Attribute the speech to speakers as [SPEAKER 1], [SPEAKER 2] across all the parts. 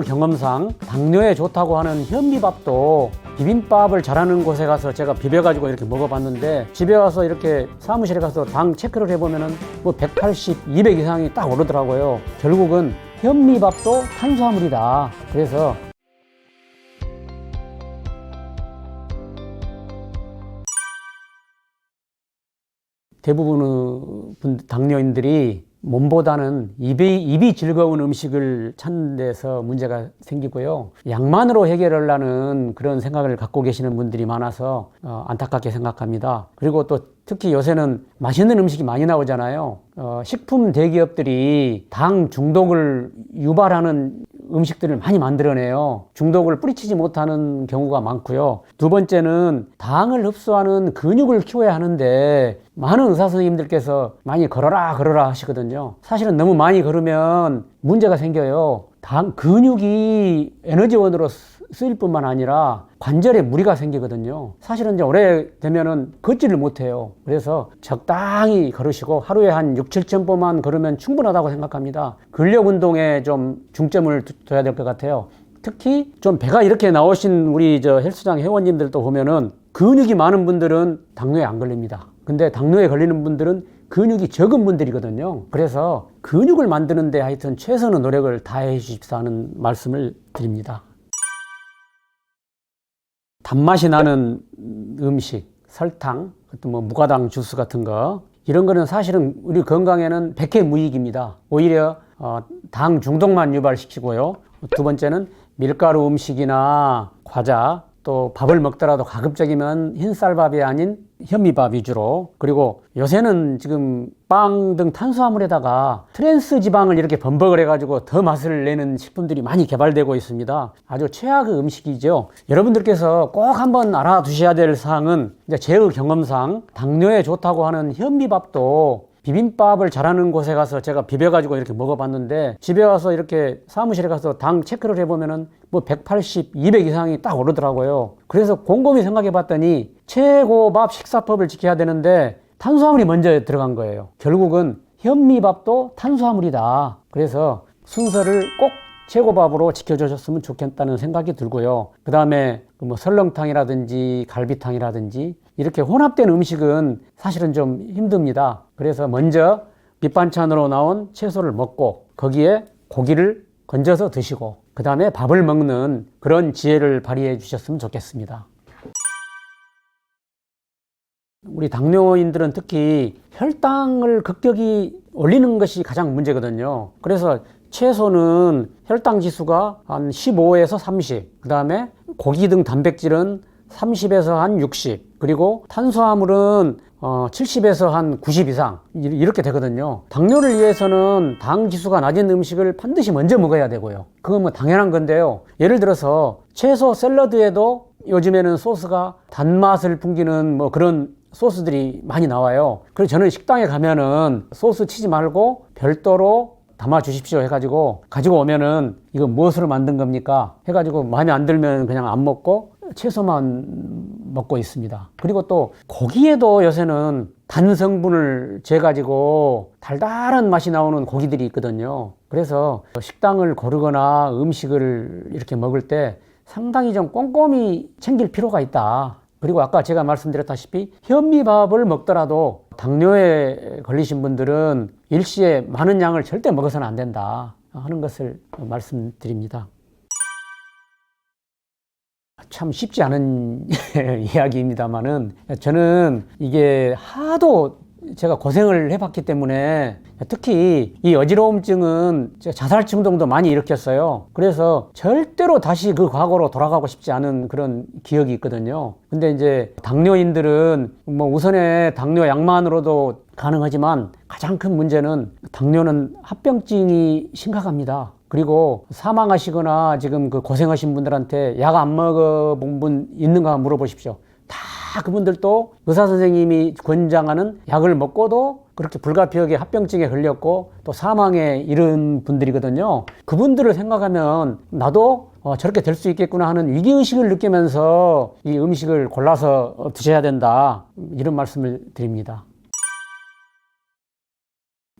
[SPEAKER 1] 경험상 당뇨에 좋다고 하는 현미밥도 비빔밥을 잘하는 곳에 가서 제가 비벼가지고 이렇게 먹어봤는데, 집에 와서 이렇게 사무실에 가서 당 체크를 해보면은 뭐 180, 200 이상이 딱 오르더라고요. 결국은 현미밥도 탄수화물이다. 그래서 대부분의 당뇨인들이 몸보다는 입이 즐거운 음식을 찾는 데서 문제가 생기고요. 양만으로 해결하려는 그런 생각을 갖고 계시는 분들이 많아서 안타깝게 생각합니다. 그리고 또 특히 요새는 맛있는 음식이 많이 나오잖아요. 식품 대기업들이 당 중독을 유발하는 음식들을 많이 만들어내요. 중독을 뿌리치지 못하는 경우가 많고요. 두 번째는 당을 흡수하는 근육을 키워야 하는데 많은 의사 선생님들께서 많이 걸어라 하시거든요. 사실은 너무 많이 걸으면 문제가 생겨요. 근육이 에너지원으로 쓰일 뿐만 아니라 관절에 무리가 생기거든요. 사실은 이제 오래되면은 걷지를 못해요. 그래서 적당히 걸으시고 하루에 한 6, 7,000보만 걸으면 충분하다고 생각합니다. 근력 운동에 좀 중점을 둬야 될 것 같아요. 특히 좀 배가 이렇게 나오신 우리 헬스장 회원님들도 보면은 근육이 많은 분들은 당뇨에 안 걸립니다. 근데 당뇨에 걸리는 분들은 근육이 적은 분들이거든요. 그래서 근육을 만드는데 하여튼 최선의 노력을 다해 주십사는 말씀을 드립니다. 단맛이 나는 음식, 설탕, 또 뭐 무가당 주스 같은 거, 이런 거는 사실은 우리 건강에는 백해무익입니다. 오히려 당 중독만 유발시키고요. 두 번째는 밀가루 음식이나 과자, 또 밥을 먹더라도 가급적이면 흰쌀밥이 아닌 현미밥 위주로, 그리고 요새는 지금 빵 등 탄수화물에다가 트랜스 지방을 이렇게 범벅을 해가지고 더 맛을 내는 식품들이 많이 개발되고 있습니다. 아주 최악의 음식이죠. 여러분들께서 꼭 한번 알아두셔야 될 사항은, 이제 제 경험상 당뇨에 좋다고 하는 현미밥도 비빔밥을 잘하는 곳에 가서 제가 비벼가지고 이렇게 먹어봤는데, 집에 와서 이렇게 사무실에 가서 당 체크를 해보면은 뭐 180, 200 이상이 딱 오르더라고요. 그래서 곰곰이 생각해 봤더니 최고밥 식사법을 지켜야 되는데 탄수화물이 먼저 들어간 거예요. 결국은 현미밥도 탄수화물이다. 그래서 순서를 꼭 최고밥으로 지켜주셨으면 좋겠다는 생각이 들고요. 그 다음에 뭐 설렁탕이라든지 갈비탕이라든지 이렇게 혼합된 음식은 사실은 좀 힘듭니다. 그래서 먼저 밑반찬으로 나온 채소를 먹고 거기에 고기를 건져서 드시고 그 다음에 밥을 먹는 그런 지혜를 발휘해 주셨으면 좋겠습니다. 우리 당뇨인들은 특히 혈당을 급격히 올리는 것이 가장 문제거든요. 그래서 채소는 혈당 지수가 한 15에서 30, 그 다음에 고기 등 단백질은 30에서 한 60, 그리고 탄수화물은 70에서 한 90 이상 이렇게 되거든요. 당뇨를 위해서는 당 지수가 낮은 음식을 반드시 먼저 먹어야 되고요. 그건 뭐 당연한 건데요. 예를 들어서 채소 샐러드에도 요즘에는 소스가 단맛을 풍기는 뭐 그런 소스들이 많이 나와요. 그래서 저는 식당에 가면은 소스 치지 말고 별도로 담아 주십시오 해가지고 가지고 오면은 이거 무엇으로 만든 겁니까 해가지고 마음에 안 들면 그냥 안 먹고 채소만 먹고 있습니다. 그리고 또 고기에도 요새는 단 성분을 재가지고 달달한 맛이 나오는 고기들이 있거든요. 그래서 식당을 고르거나 음식을 이렇게 먹을 때 상당히 좀 꼼꼼히 챙길 필요가 있다. 그리고 아까 제가 말씀드렸다시피 현미밥을 먹더라도 당뇨에 걸리신 분들은 일시에 많은 양을 절대 먹어서는 안 된다 하는 것을 말씀드립니다. 참 쉽지 않은 이야기입니다만은 저는 이게 하도 제가 고생을 해봤기 때문에, 특히 이 어지러움증은 자살 충동도 많이 일으켰어요. 그래서 절대로 다시 그 과거로 돌아가고 싶지 않은 그런 기억이 있거든요. 근데 이제 당뇨인들은 뭐 우선에 당뇨 약만으로도 가능하지만 가장 큰 문제는 당뇨는 합병증이 심각합니다. 그리고 사망하시거나 지금 그 고생하신 분들한테 약 안 먹어본 분 있는가 물어보십시오. 다 그분들도 의사 선생님이 권장하는 약을 먹고도 그렇게 불가피하게 합병증에 걸렸고 또 사망에 이른 분들이거든요. 그분들을 생각하면 나도 저렇게 될 수 있겠구나 하는 위기의식을 느끼면서 이 음식을 골라서 드셔야 된다, 이런 말씀을 드립니다.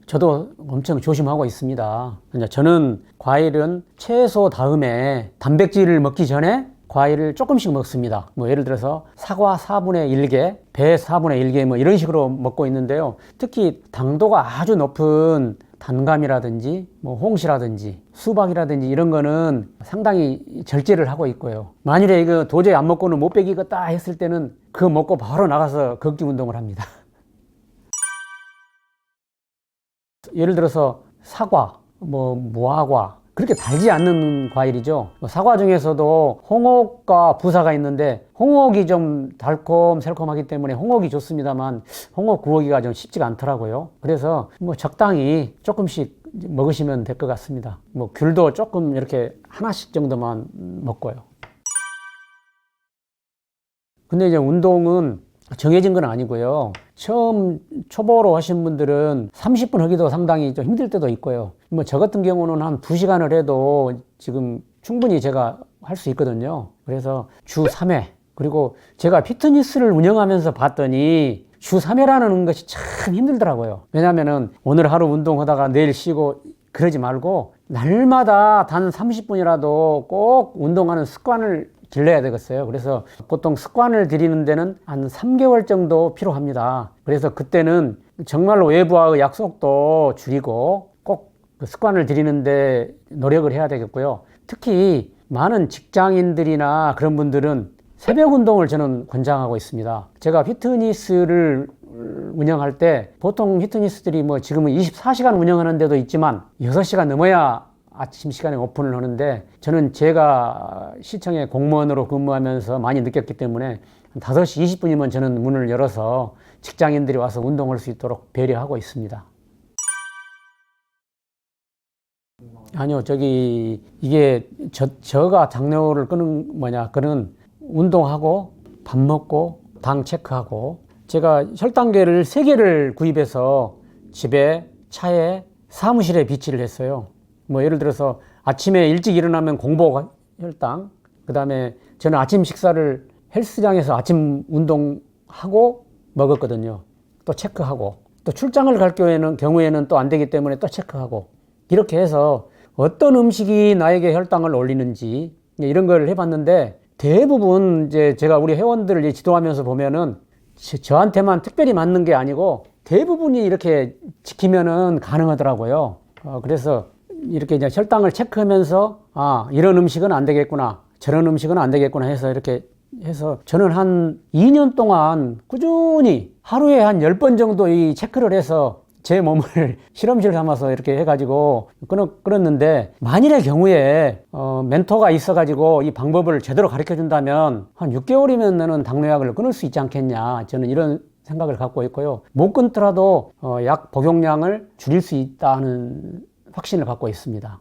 [SPEAKER 1] 저도 엄청 조심하고 있습니다. 저는 과일은 채소 다음에 단백질을 먹기 전에 과일을 조금씩 먹습니다. 뭐 예를 들어서 사과 4분의 1개, 배 4분의 1개 뭐 이런 식으로 먹고 있는데요. 특히 당도가 아주 높은 단감이라든지 뭐 홍시라든지 수박이라든지 이런 거는 상당히 절제를 하고 있고요. 만일에 이거 도저히 안 먹고는 못 빼기겠다 했을 때는 그거 먹고 바로 나가서 걷기 운동을 합니다. 예를 들어서 사과, 뭐 무화과 그렇게 달지 않는 과일이죠. 사과 중에서도 홍옥과 부사가 있는데 홍옥이 좀 달콤 새콤하기 때문에 홍옥이 좋습니다만 홍옥 구하기가 좀 쉽지가 않더라고요. 그래서 뭐 적당히 조금씩 먹으시면 될 것 같습니다. 뭐 귤도 조금 이렇게 하나씩 정도만 먹고요. 근데 이제 운동은 정해진 건 아니고요. 처음 초보로 하신 분들은 30분 하기도 상당히 좀 힘들 때도 있고요. 뭐 저 같은 경우는 한 2시간을 해도 지금 충분히 제가 할 수 있거든요. 그래서 주 3회. 그리고 제가 피트니스를 운영하면서 봤더니 주 3회라는 것이 참 힘들더라고요. 왜냐면은 오늘 하루 운동하다가 내일 쉬고 그러지 말고 날마다 단 30분이라도 꼭 운동하는 습관을 길러야 되겠어요. 그래서 보통 습관을 들이는 데는 한 3개월 정도 필요합니다. 그래서 그때는 정말로 외부와의 약속도 줄이고 꼭 그 습관을 들이는데 노력을 해야 되겠고요. 특히 많은 직장인들이나 그런 분들은 새벽 운동을 저는 권장하고 있습니다. 제가 피트니스를 운영할 때 보통 피트니스들이 뭐 지금은 24시간 운영하는 데도 있지만 6시간 넘어야 아침 시간에 오픈을 하는데 저는 제가 시청에 공무원으로 근무하면서 많이 느꼈기 때문에 5시 20분이면 저는 문을 열어서 직장인들이 와서 운동할 수 있도록 배려하고 있습니다. 아니요, 이게 저가 당뇨를 끊은 그는 운동하고 밥 먹고 당 체크하고 제가 혈당계를 3개를 구입해서 집에 차에 사무실에 비치를 했어요. 뭐 예를 들어서 아침에 일찍 일어나면 공복 혈당, 그 다음에 저는 아침 식사를 헬스장에서 아침 운동하고 먹었거든요. 또 체크하고 또 출장을 갈 경우에는 또 안 되기 때문에 또 체크하고 이렇게 해서 어떤 음식이 나에게 혈당을 올리는지 이런 걸 해봤는데 대부분 이제 제가 우리 회원들을 지도하면서 보면은 저한테만 특별히 맞는 게 아니고 대부분이 이렇게 지키면은 가능하더라고요. 그래서 이렇게 이제 혈당을 체크하면서 이런 음식은 안 되겠구나, 저런 음식은 안 되겠구나 해서 이렇게 해서 저는 한 2년 동안 꾸준히 하루에 한 10번 정도 이 체크를 해서 제 몸을 실험실 삼아서 이렇게 해가지고 끊었는데 만일의 경우에 멘토가 있어가지고 이 방법을 제대로 가르쳐 준다면 한 6개월이면 나는 당뇨약을 끊을 수 있지 않겠냐, 저는 이런 생각을 갖고 있고요. 못 끊더라도 약 복용량을 줄일 수 있다는 확신을 갖고 있습니다.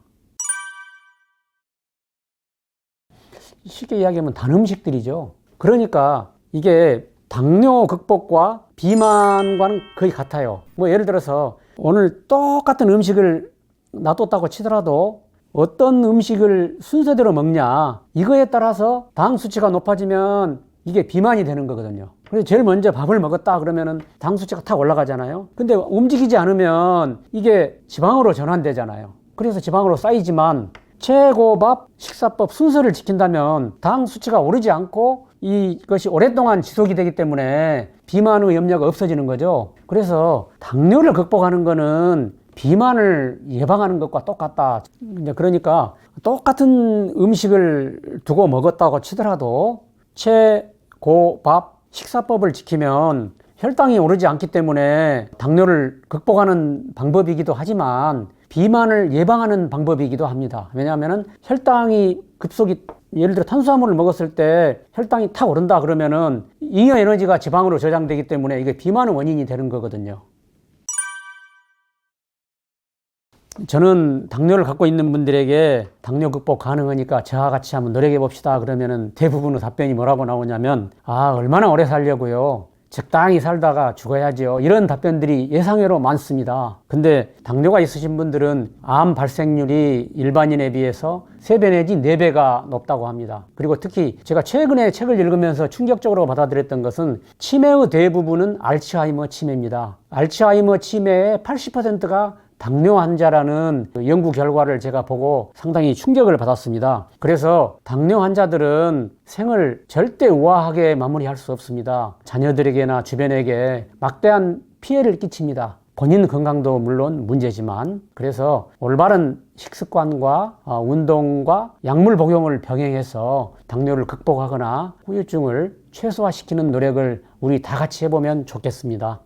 [SPEAKER 1] 쉽게 이야기하면 단 음식들이죠. 그러니까 이게 당뇨 극복과 비만과는 거의 같아요. 뭐 예를 들어서 오늘 똑같은 음식을 놔뒀다고 치더라도 어떤 음식을 순서대로 먹냐, 이거에 따라서 당 수치가 높아지면 이게 비만이 되는 거거든요. 그래서 제일 먼저 밥을 먹었다 그러면은 당 수치가 탁 올라가잖아요. 근데 움직이지 않으면 이게 지방으로 전환되잖아요. 그래서 지방으로 쌓이지만 최고밥 식사법 순서를 지킨다면 당 수치가 오르지 않고 이것이 오랫동안 지속이 되기 때문에 비만의 염려가 없어지는 거죠. 그래서 당뇨를 극복하는 거는 비만을 예방하는 것과 똑같다. 그러니까 똑같은 음식을 두고 먹었다고 치더라도 최고밥 식사법을 지키면 혈당이 오르지 않기 때문에 당뇨를 극복하는 방법이기도 하지만 비만을 예방하는 방법이기도 합니다. 왜냐하면 혈당이 급속히, 예를 들어 탄수화물을 먹었을 때 혈당이 탁 오른다 그러면은 잉여 에너지가 지방으로 저장되기 때문에 이게 비만의 원인이 되는 거거든요. 저는 당뇨를 갖고 있는 분들에게 당뇨 극복 가능하니까 저와 같이 한번 노력해 봅시다 그러면은 대부분의 답변이 뭐라고 나오냐면 얼마나 오래 살려고요. 적당히 살다가 죽어야죠. 이런 답변들이 예상외로 많습니다. 근데 당뇨가 있으신 분들은 암 발생률이 일반인에 비해서 3배 내지 4배가 높다고 합니다. 그리고 특히 제가 최근에 책을 읽으면서 충격적으로 받아들였던 것은 치매의 대부분은 알츠하이머 치매입니다. 알츠하이머 치매의 80%가 당뇨 환자라는 연구 결과를 제가 보고 상당히 충격을 받았습니다. 그래서 당뇨 환자들은 생을 절대 우아하게 마무리할 수 없습니다. 자녀들에게나 주변에게 막대한 피해를 끼칩니다. 본인 건강도 물론 문제지만, 그래서 올바른 식습관과 운동과 약물 복용을 병행해서 당뇨를 극복하거나 후유증을 최소화시키는 노력을 우리 다 같이 해보면 좋겠습니다.